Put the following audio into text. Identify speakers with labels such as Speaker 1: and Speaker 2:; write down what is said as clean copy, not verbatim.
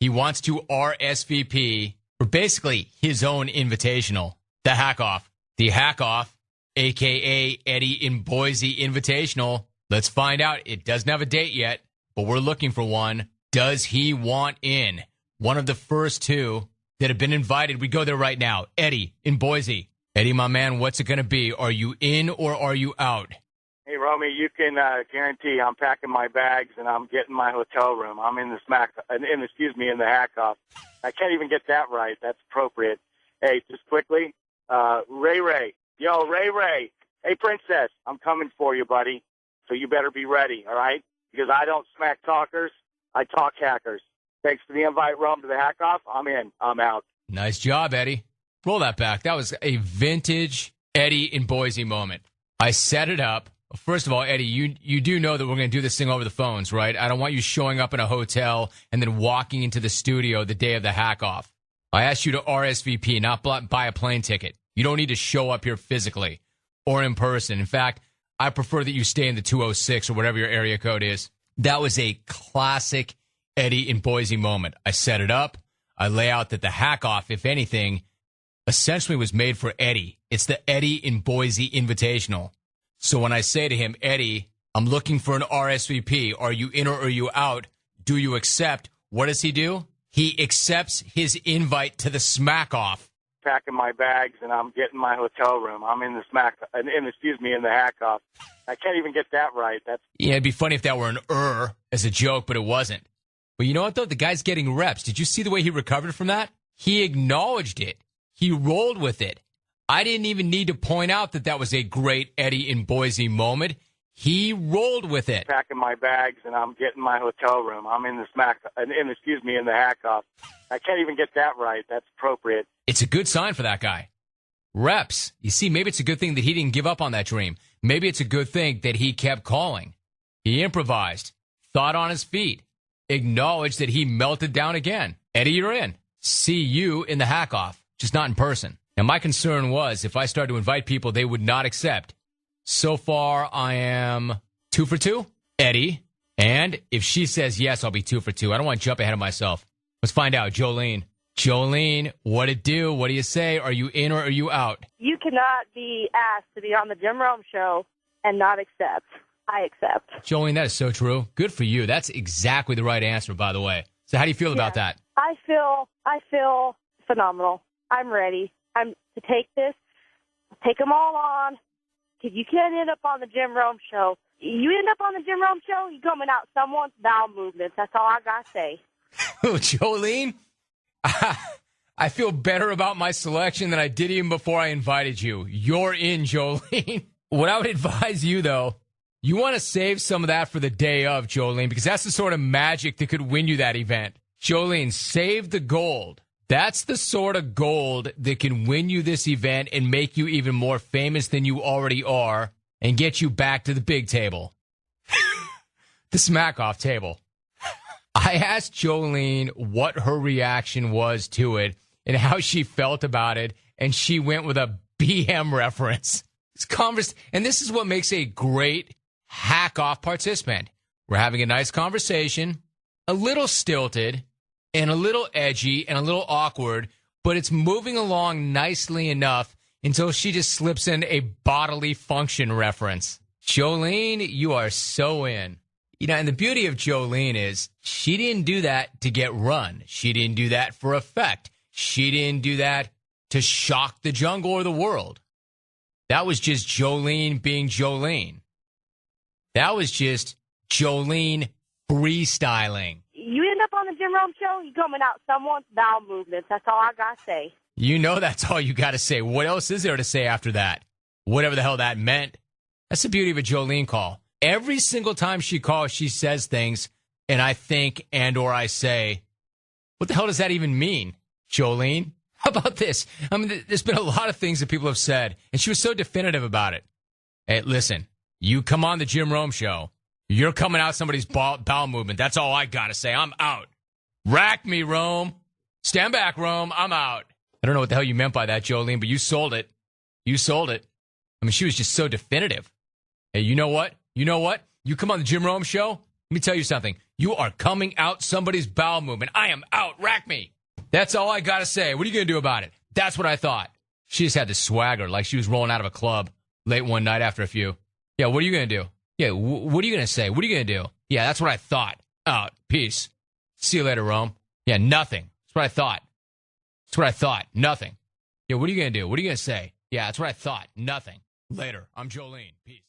Speaker 1: He wants to RSVP for basically his own invitational, the Hack Off. The Hack Off, a.k.a. Eddie in Boise Invitational. Let's find out. It doesn't have a date yet, but we're looking for one. Does he want in? One of the first two that have been invited. We go there right now. Eddie in Boise. Eddie, my man, what's it going to be? Are you in or are you out?
Speaker 2: Hey, Romy, you can guarantee I'm packing my bags and I'm getting my hotel room. I'm in the Hack Off. I can't even get that right. That's appropriate. Hey, just quickly, Ray. Yo, Ray. Hey, Princess, I'm coming for you, buddy. So you better be ready, all right? Because I don't smack talkers. I talk hackers. Thanks for the invite, Rome, to the Hack Off. I'm in. I'm out.
Speaker 1: Nice job, Eddie. Roll that back. That was a vintage Eddie in Boise moment. I set it up. First of all, Eddie, you do know that we're going to do this thing over the phones, right? I don't want you showing up in a hotel and then walking into the studio the day of the Hack Off. I asked you to RSVP, not buy a plane ticket. You don't need to show up here physically or in person. In fact, I prefer that you stay in the 206 or whatever your area code is. That was a classic Eddie in Boise moment. I set it up. I lay out that the Hack Off, if anything, essentially was made for Eddie. It's the Eddie in Boise Invitational. So when I say to him, Eddie, I'm looking for an RSVP. Are you in or are you out? Do you accept? What does he do? He accepts his invite to the Smack Off.
Speaker 2: Packing my bags and I'm getting my hotel room. I'm in the Hack Off. I can't even get that right.
Speaker 1: Yeah, it'd be funny if that were an as a joke, but it wasn't. But you know what, though? The guy's getting reps. Did you see the way he recovered from that? He acknowledged it. He rolled with it. I didn't even need to point out that that was a great Eddie in Boise moment. He rolled with it.
Speaker 2: Packing my bags and I'm getting my hotel room. I'm in the Hack Off. I can't even get that right. That's appropriate.
Speaker 1: It's a good sign for that guy. Reps. You see, maybe it's a good thing that he didn't give up on that dream. Maybe it's a good thing that he kept calling. He improvised, thought on his feet, acknowledged that he melted down again. Eddie, you're in. See you in the Hack Off, just not in person. Now, my concern was if I started to invite people, they would not accept. So far, I am 2 for 2, Eddie. And if she says yes, I'll be 2 for 2. I don't want to jump ahead of myself. Let's find out. Jolene. Jolene, what it do? What do you say? Are you in or are you out?
Speaker 3: You cannot be asked to be on the Jim Rome show and not accept. I accept.
Speaker 1: Jolene, that is so true. Good for you. That's exactly the right answer, by the way. So how do you feel about that?
Speaker 3: I feel phenomenal. I'm ready. I'm to take this, take them all on. You can't end up on the Jim Rome show. You end up on the Jim Rome show, you're coming out someone's bowel movements. That's all I got to say.
Speaker 1: Jolene, I feel better about my selection than I did even before I invited you. You're in, Jolene. What I would advise you, though, you want to save some of that for the day of, Jolene, because that's the sort of magic that could win you that event. Jolene, save the gold. That's the sort of gold that can win you this event and make you even more famous than you already are and get you back to the big table. The Smack-Off table. I asked Jolene what her reaction was to it and how she felt about it, and she went with a BM reference. And this is what makes a great Hack-Off participant. We're having a nice conversation, a little stilted, and a little edgy and a little awkward, but it's moving along nicely enough until she just slips in a bodily function reference. Jolene, you are so in. You know, and the beauty of Jolene is she didn't do that to get run. She didn't do that for effect. She didn't do that to shock the jungle or the world. That was just Jolene being Jolene. That was just Jolene freestyling.
Speaker 3: You end up on the Jim Rome show, you're coming out someone's bowel movements. That's all I got to say.
Speaker 1: You know that's all you got to say. What else is there to say after that? Whatever the hell that meant. That's the beauty of a Jolene call. Every single time she calls, she says things, and I think and or I say, what the hell does that even mean, Jolene? How about this? I mean, there's been a lot of things that people have said, and she was so definitive about it. Hey, listen, you come on the Jim Rome show, you're coming out somebody's bowel movement. That's all I got to say. I'm out. Rack me, Rome. Stand back, Rome. I'm out. I don't know what the hell you meant by that, Jolene, but you sold it. You sold it. I mean, she was just so definitive. Hey, you know what? You know what? You come on the Jim Rome show, let me tell you something. You are coming out somebody's bowel movement. I am out. Rack me. That's all I got to say. What are you going to do about it? That's what I thought. She just had the swagger like she was rolling out of a club late one night after a few. Yeah, what are you going to do? Yeah, what are you going to say? What are you going to do? Yeah, that's what I thought. Out. Peace. See you later, Rome. Yeah, nothing. That's what I thought. That's what I thought. Nothing. Yeah, what are you going to do? What are you going to say? Yeah, that's what I thought. Nothing. Later. I'm Jolene. Peace.